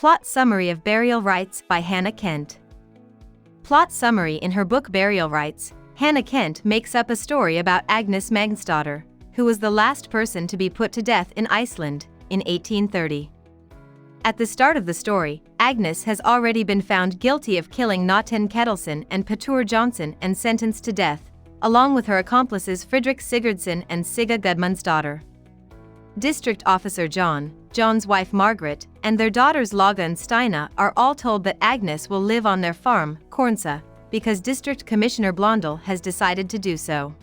Plot summary of Burial Rites by Hannah Kent. Plot summary. In her book Burial Rites, Hannah Kent makes up a story about Agnes Magnusdóttir, who was the last person to be put to death in Iceland, in 1830. At the start of the story, Agnes has already been found guilty of killing Nathan Ketilsson and Petur Johnson and sentenced to death, along with her accomplices Fredrik Sigurdsson and Sigga Gudmundsdóttir. District Officer John's wife Margaret, and their daughters Laga and Stina are all told that Agnes will live on their farm, Kornsa, because District Commissioner Blondel has decided to do so.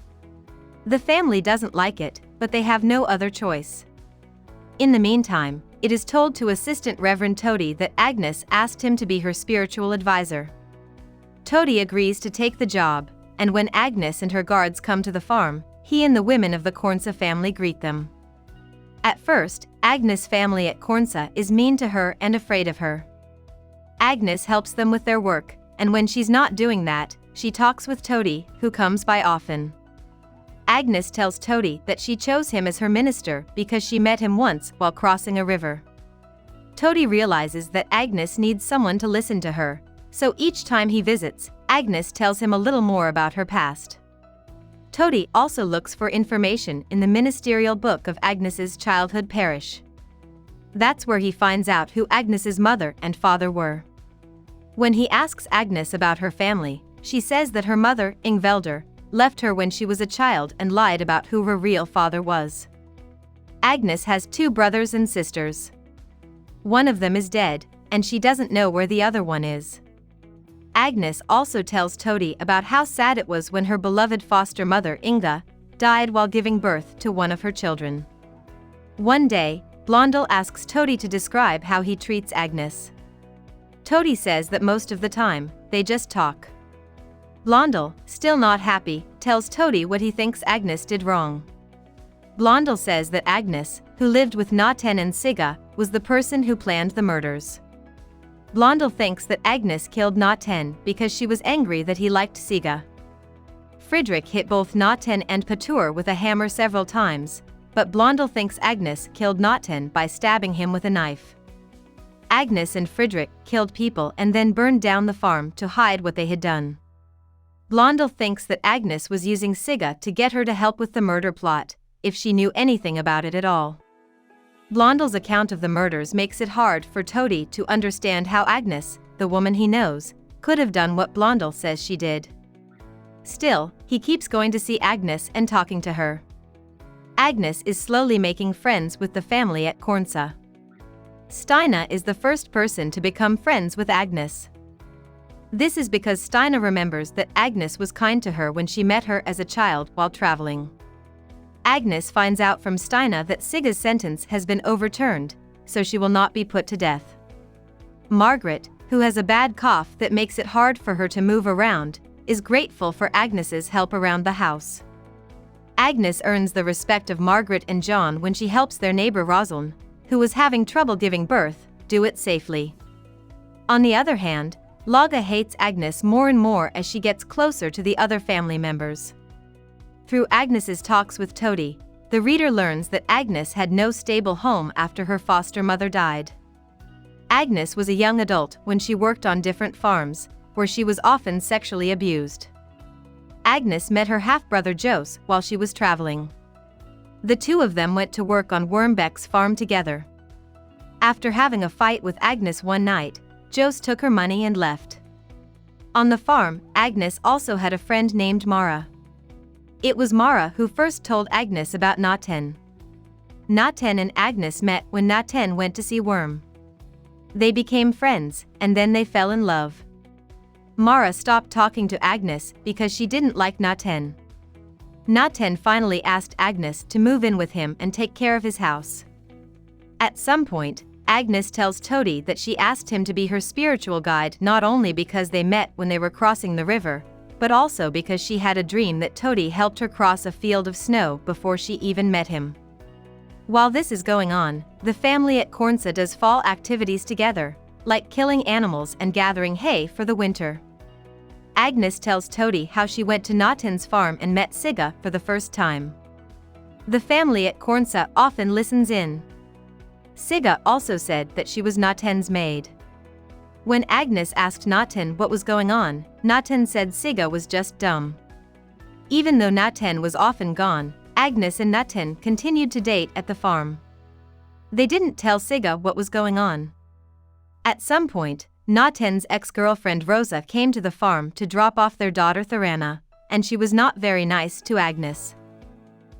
The family doesn't like it, but they have no other choice. In the meantime, it is told to Assistant Reverend Todi that Agnes asked him to be her spiritual advisor. Todi agrees to take the job, and when Agnes and her guards come to the farm, he and the women of the Kornsa family greet them. At first, Agnes' family at Kornsa is mean to her and afraid of her. Agnes helps them with their work, and when she's not doing that, she talks with Todi, who comes by often. Agnes tells Todi that she chose him as her minister because she met him once while crossing a river. Todi realizes that Agnes needs someone to listen to her, so each time he visits, Agnes tells him a little more about her past. Todi also looks for information in the ministerial book of Agnes's childhood parish. That's where he finds out who Agnes's mother and father were. When he asks Agnes about her family, she says that her mother, Ingveldur, left her when she was a child and lied about who her real father was. Agnes has 2 brothers and sisters. One of them is dead, and she doesn't know where the other one is. Agnes also tells Todi about how sad it was when her beloved foster mother, Inga, died while giving birth to one of her children. One day, Blondel asks Todi to describe how he treats Agnes. Todi says that most of the time, they just talk. Blondel, still not happy, tells Todi what he thinks Agnes did wrong. Blondel says that Agnes, who lived with Nathan and Sigga, was the person who planned the murders. Blondel thinks that Agnes killed Nathan because she was angry that he liked Sigga. Fredrik hit both Nathan and Petur with a hammer several times, but Blondel thinks Agnes killed Nathan by stabbing him with a knife. Agnes and Fredrik killed people and then burned down the farm to hide what they had done. Blondel thinks that Agnes was using Sigga to get her to help with the murder plot, if she knew anything about it at all. Blondel's account of the murders makes it hard for Todi to understand how Agnes, the woman he knows, could have done what Blondel says she did. Still, he keeps going to see Agnes and talking to her. Agnes is slowly making friends with the family at Kornsa. Stina is the first person to become friends with Agnes. This is because Stina remembers that Agnes was kind to her when she met her as a child while traveling. Agnes finds out from Stina that Sigga's sentence has been overturned, so she will not be put to death. Margaret, who has a bad cough that makes it hard for her to move around, is grateful for Agnes's help around the house. Agnes earns the respect of Margaret and John when she helps their neighbor Rosalind, who was having trouble giving birth, do it safely. On the other hand, Laga hates Agnes more and more as she gets closer to the other family members. Through Agnes's talks with Todi, the reader learns that Agnes had no stable home after her foster mother died. Agnes was a young adult when she worked on different farms, where she was often sexually abused. Agnes met her half-brother Jos while she was traveling. The 2 of them went to work on Wormbeck's farm together. After having a fight with Agnes one night, Jos took her money and left. On the farm, Agnes also had a friend named Mara. It was Mara who first told Agnes about Nathan. Nathan and Agnes met when Nathan went to see Worm. They became friends, and then they fell in love. Mara stopped talking to Agnes because she didn't like Nathan. Nathan finally asked Agnes to move in with him and take care of his house. At some point, Agnes tells Todi that she asked him to be her spiritual guide not only because they met when they were crossing the river, but also because she had a dream that Todi helped her cross a field of snow before she even met him. While this is going on, the family at Kornsa does fall activities together, like killing animals and gathering hay for the winter. Agnes tells Todi how she went to Nathan's farm and met Sigga for the first time. The family at Kornsa often listens in. Sigga also said that she was Naten's maid. When Agnes asked Naten what was going on, Naten said Sigga was just dumb. Even though Naten was often gone, Agnes and Naten continued to date at the farm. They didn't tell Sigga what was going on. At some point, Naten's ex-girlfriend Rosa came to the farm to drop off their daughter Thorana, and she was not very nice to Agnes.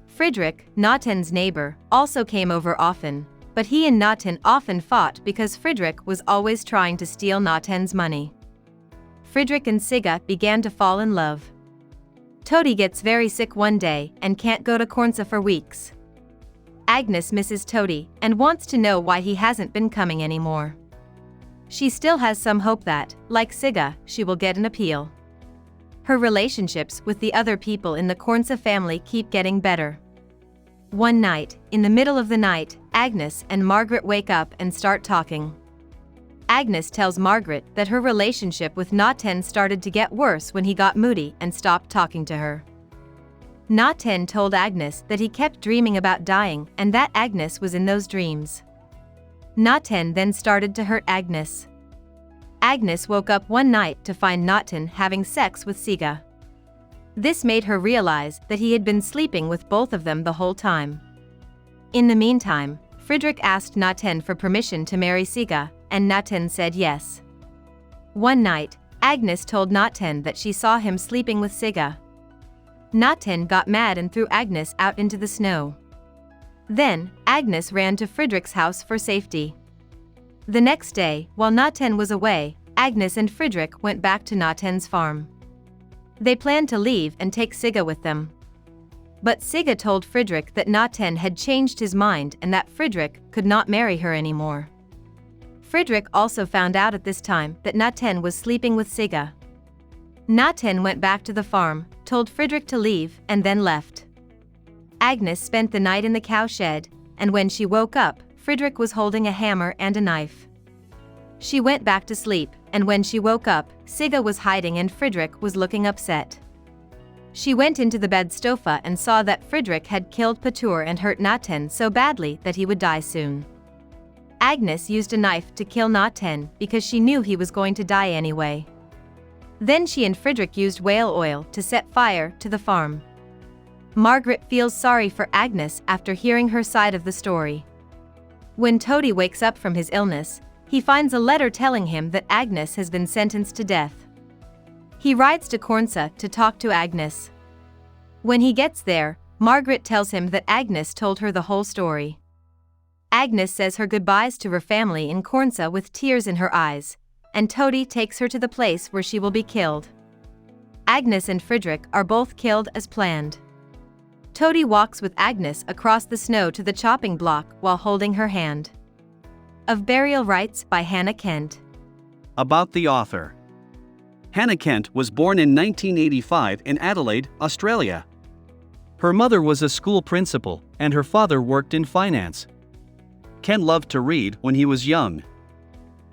Friedrich, Naten's neighbor, also came over often, but he and Naten often fought because Friedrich was always trying to steal Naten's money. Friedrich and Sigga began to fall in love. Todi gets very sick one day and can't go to Kornsa for weeks. Agnes misses Todi and wants to know why he hasn't been coming anymore. She still has some hope that, like Sigga, she will get an appeal. Her relationships with the other people in the Kornsa family keep getting better. One night, in the middle of the night, Agnes and Margaret wake up and start talking. Agnes tells Margaret that her relationship with Naten started to get worse when he got moody and stopped talking to her. Naten told Agnes that he kept dreaming about dying and that Agnes was in those dreams. Naten then started to hurt Agnes. Agnes woke up one night to find Naten having sex with Sigga. This made her realize that he had been sleeping with both of them the whole time. In the meantime, Friedrich asked Naten for permission to marry Sigga, and Naten said yes. One night, Agnes told Naten that she saw him sleeping with Sigga. Naten got mad and threw Agnes out into the snow. Then, Agnes ran to Friedrich's house for safety. The next day, while Naten was away, Agnes and Friedrich went back to Naten's farm. They planned to leave and take Sigga with them. But Sigga told Friedrich that Naten had changed his mind and that Friedrich could not marry her anymore. Friedrich also found out at this time that Naten was sleeping with Sigga. Naten went back to the farm, told Friedrich to leave, and then left. Agnes spent the night in the cowshed, and when she woke up, Friedrich was holding a hammer and a knife. She went back to sleep, and when she woke up, Sigga was hiding and Friedrich was looking upset. She went into the bed sofa and saw that Friedrich had killed Patur and hurt Naten so badly that he would die soon. Agnes used a knife to kill Naten because she knew he was going to die anyway. Then she and Friedrich used whale oil to set fire to the farm. Margaret feels sorry for Agnes after hearing her side of the story. When Todi wakes up from his illness, he finds a letter telling him that Agnes has been sentenced to death. He rides to Kornsa to talk to Agnes. When he gets there, Margaret tells him that Agnes told her the whole story. Agnes says her goodbyes to her family in Kornsa with tears in her eyes, and Todi takes her to the place where she will be killed. Agnes and Friedrich are both killed as planned. Todi walks with Agnes across the snow to the chopping block while holding her hand. Of Burial Rites by Hannah Kent. About the author. Hannah Kent was born in 1985 in Adelaide, Australia. Her mother was a school principal, and her father worked in finance. Kent loved to read when he was young.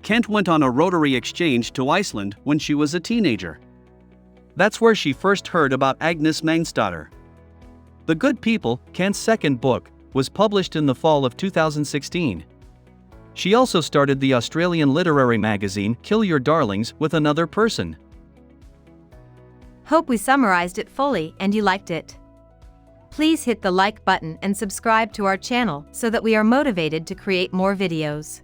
Kent went on a Rotary exchange to Iceland when she was a teenager. That's where she first heard about Agnes Magnusdóttir. The Good People, Kent's second book, was published in the fall of 2016. She also started the Australian literary magazine Kill Your Darlings with Another Person. Hope we summarized it fully and you liked it. Please hit the like button and subscribe to our channel so that we are motivated to create more videos.